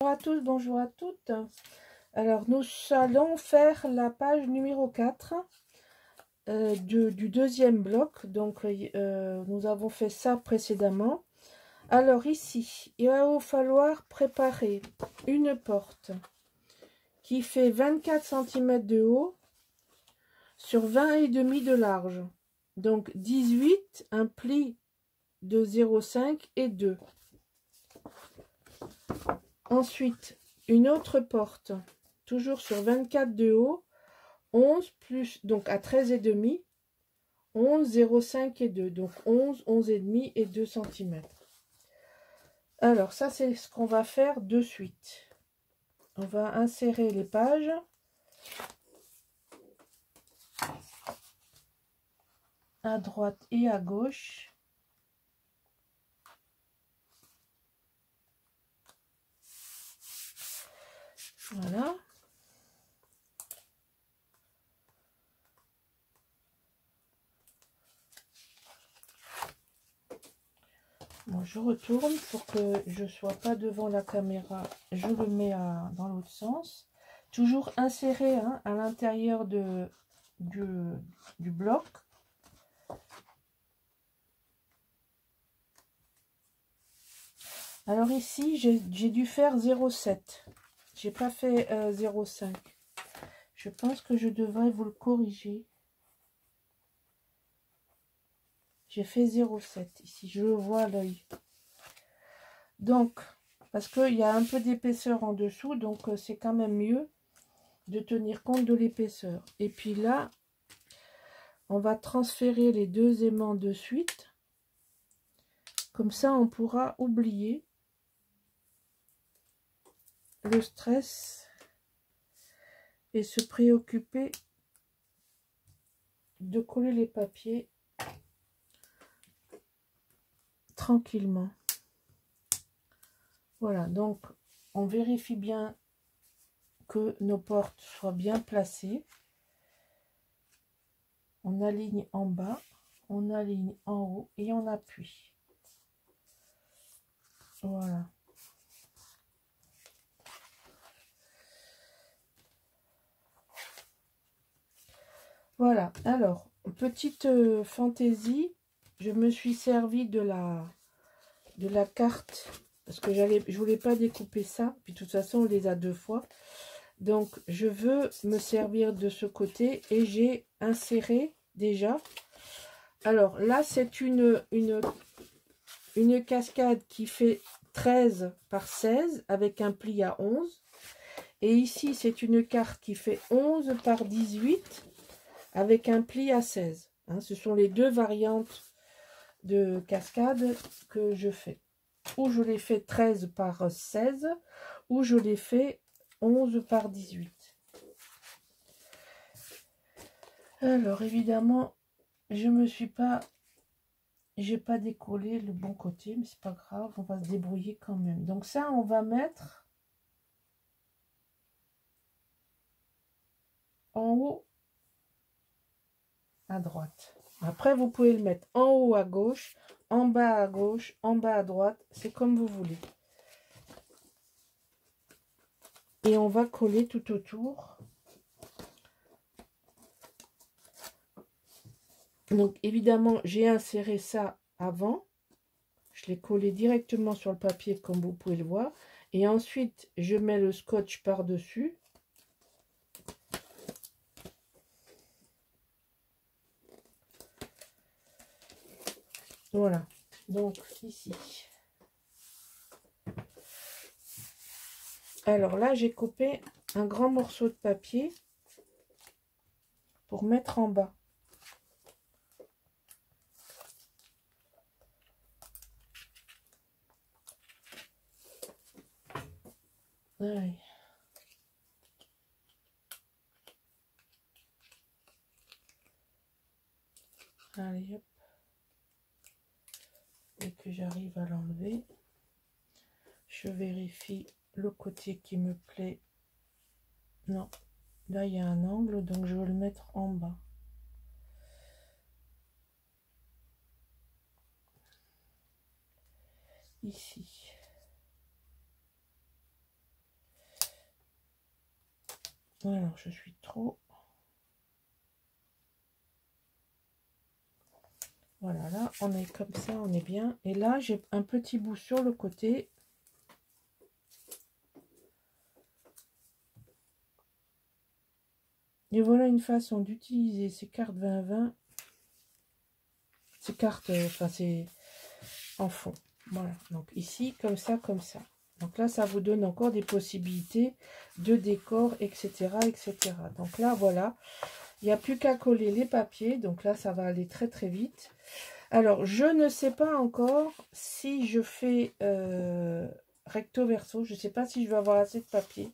Bonjour à tous, bonjour à toutes. Alors, nous allons faire la page numéro 4 du deuxième bloc. Donc, nous avons fait ça précédemment. Alors, ici, il va falloir préparer une porte qui fait 24 cm de haut sur 20,5 de large. Donc, 18, un pli de 0,5 et 2. Ensuite, une autre porte, toujours sur 24 de haut, 11 plus, donc à 13,5, 11, 0,5 et 2, donc 11, 11,5 et 2 cm. Alors, ça, c'est ce qu'on va faire de suite. On va insérer les pages. À droite et à gauche. Voilà. Bon, je retourne pour que je ne sois pas devant la caméra. Je le mets dans l'autre sens. Toujours inséré à l'intérieur du bloc. Alors ici, j'ai dû faire 0,7. J'ai pas fait 0,5. Je pense que je devrais vous le corriger. J'ai fait 0,7 ici, je le vois à l'œil. Donc, parce qu'il y a un peu d'épaisseur en dessous, donc c'est quand même mieux de tenir compte de l'épaisseur. Et puis là, on va transférer les deux aimants de suite. Comme ça, on pourra oublier le stress et se préoccuper de coller les papiers tranquillement. Voilà, donc on vérifie bien que nos portes soient bien placées. On aligne en bas, on aligne en haut et on appuie. Voilà. Voilà, alors, petite fantaisie, je me suis servi de la carte, parce que je voulais pas découper ça, puis de toute façon on les a deux fois. Donc je veux me servir de ce côté et j'ai inséré déjà. Alors là c'est une cascade qui fait 13 par 16 avec un pli à 11. Et ici c'est une carte qui fait 11 par 18 avec un pli à 16. Hein, ce sont les deux variantes de cascade que je fais. Ou je les fais 13 par 16, ou je les fais 11 par 18. Alors évidemment, j'ai pas décollé le bon côté, mais c'est pas grave, on va se débrouiller quand même. Donc ça, on va mettre en haut à droite. Après, vous pouvez le mettre en haut à gauche, en bas à gauche, en bas à droite, c'est comme vous voulez. Et on va coller tout autour. Donc évidemment, j'ai inséré ça avant. Je l'ai collé directement sur le papier comme vous pouvez le voir. Et ensuite, je mets le scotch par-dessus. Voilà. Donc ici. Alors là, j'ai coupé un grand morceau de papier pour mettre en bas. Allez. Allez, hop. Dès que j'arrive à l'enlever, je vérifie le côté qui me plaît. Non, là il y a un angle, donc je vais le mettre en bas. Ici. Alors, je suis trop... Voilà, là, on est comme ça, on est bien. Et là, j'ai un petit bout sur le côté. Et voilà une façon d'utiliser ces cartes 20-20. Ces cartes, enfin, c'est en fond. Voilà, donc ici, comme ça, comme ça. Donc là, ça vous donne encore des possibilités de décor, etc., etc. Donc là, voilà. Il n'y a plus qu'à coller les papiers. Donc là, ça va aller très, très vite. Alors, je ne sais pas encore si je fais recto verso. Je ne sais pas si je vais avoir assez de papier.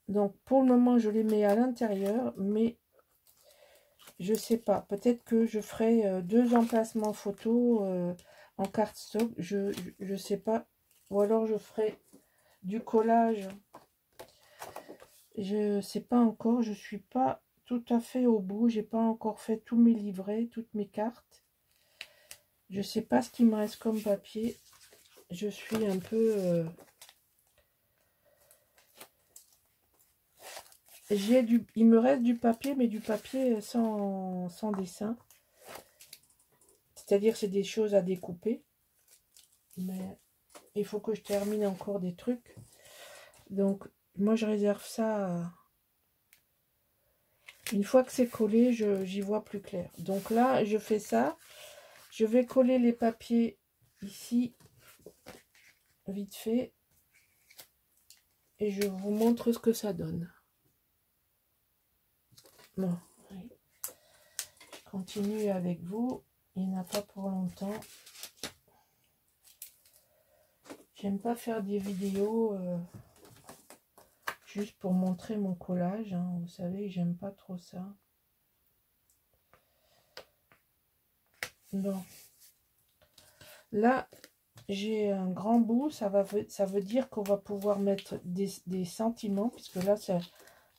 Donc, pour le moment, je les mets à l'intérieur. Mais je ne sais pas. Peut-être que je ferai 2 emplacements photos en cardstock. Je ne sais pas. Ou alors, je ferai du collage. Je ne sais pas encore. Je ne suis pas tout à fait au bout. J'ai pas encore fait tous mes livrets, toutes mes cartes. Je sais pas ce qu'il me reste comme papier. Je suis un peu... il me reste du papier, mais du papier sans dessin. C'est-à-dire c'est des choses à découper. Mais il faut que je termine encore des trucs. Donc, moi, je réserve ça... Une fois que c'est collé, j'y vois plus clair. Donc là, je fais ça. Je vais coller les papiers ici, vite fait. Et je vous montre ce que ça donne. Bon, oui. Je continue avec vous. Il n'y en a pas pour longtemps. J'aime pas faire des vidéos juste pour montrer mon collage. Hein. Vous savez, j'aime pas trop ça. Bon. Là, j'ai un grand bout. Ça veut dire qu'on va pouvoir mettre des sentiments. Puisque là, c'est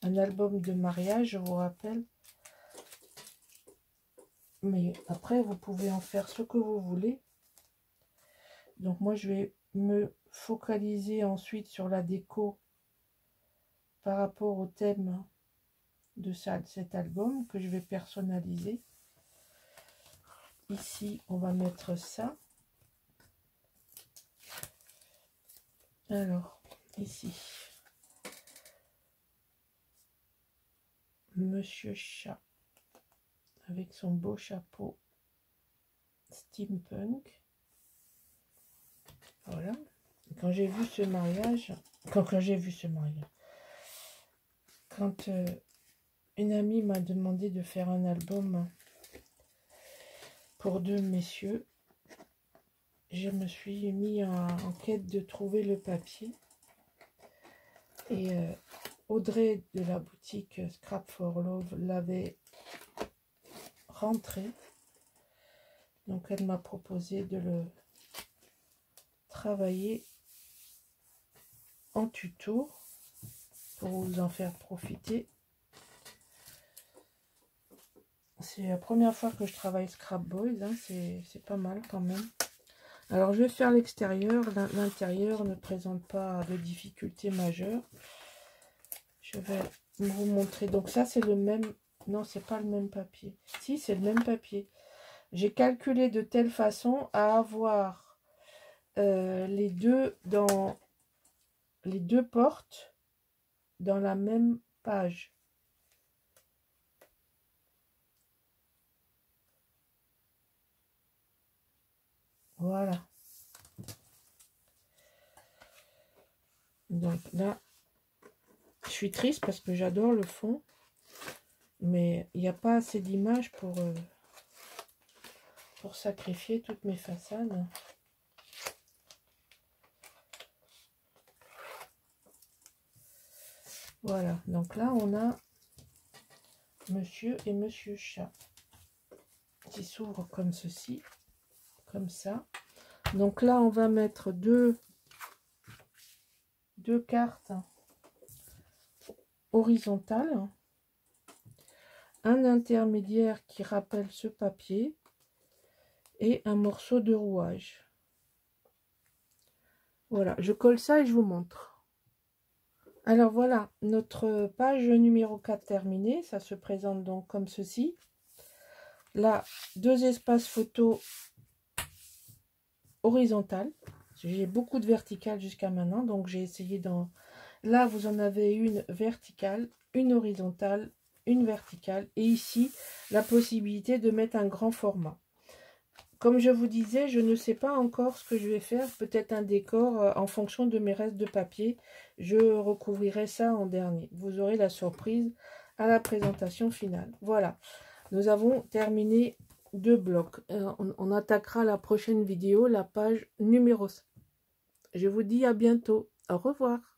un album de mariage, je vous rappelle. Mais après, vous pouvez en faire ce que vous voulez. Donc moi, je vais me focaliser ensuite sur la déco par rapport au thème de cet album que je vais personnaliser. Ici, on va mettre ça. Alors, ici, Monsieur Chat avec son beau chapeau steampunk. Voilà. Quand j'ai vu ce mariage, quand une amie m'a demandé de faire un album pour 2 messieurs, je me suis mis en quête de trouver le papier. Et Audrey de la boutique Scrap for Love l'avait rentré. Donc elle m'a proposé de le travailler en tuto pour vous en faire profiter. C'est la première fois que je travaille Scrap Boys, hein, c'est pas mal quand même. Alors je vais faire l'extérieur, l'intérieur ne présente pas de difficultés majeures. Je vais vous montrer. Donc ça c'est le même, non c'est pas le même papier. Si c'est le même papier. J'ai calculé de telle façon à avoir les deux portes dans la même page. Voilà. Donc là, je suis triste parce que j'adore le fond, mais il n'y a pas assez d'images pour sacrifier toutes mes façades. Voilà, donc là on a Monsieur et Monsieur Chat qui s'ouvrent comme ceci, comme ça. Donc là on va mettre deux cartes horizontales, un intermédiaire qui rappelle ce papier et un morceau de rouage. Voilà, je colle ça et je vous montre. Alors voilà, notre page numéro 4 terminée. Ça se présente donc comme ceci. Là, 2 espaces photos horizontales. J'ai beaucoup de verticales jusqu'à maintenant, donc j'ai essayé d'en... Là, vous en avez une verticale, une horizontale, une verticale. Et ici, la possibilité de mettre un grand format. Comme je vous disais, je ne sais pas encore ce que je vais faire. Peut-être un décor en fonction de mes restes de papier. Je recouvrirai ça en dernier. Vous aurez la surprise à la présentation finale. Voilà, nous avons terminé 2 blocs. On attaquera la prochaine vidéo, la page numéro 5. Je vous dis à bientôt. Au revoir.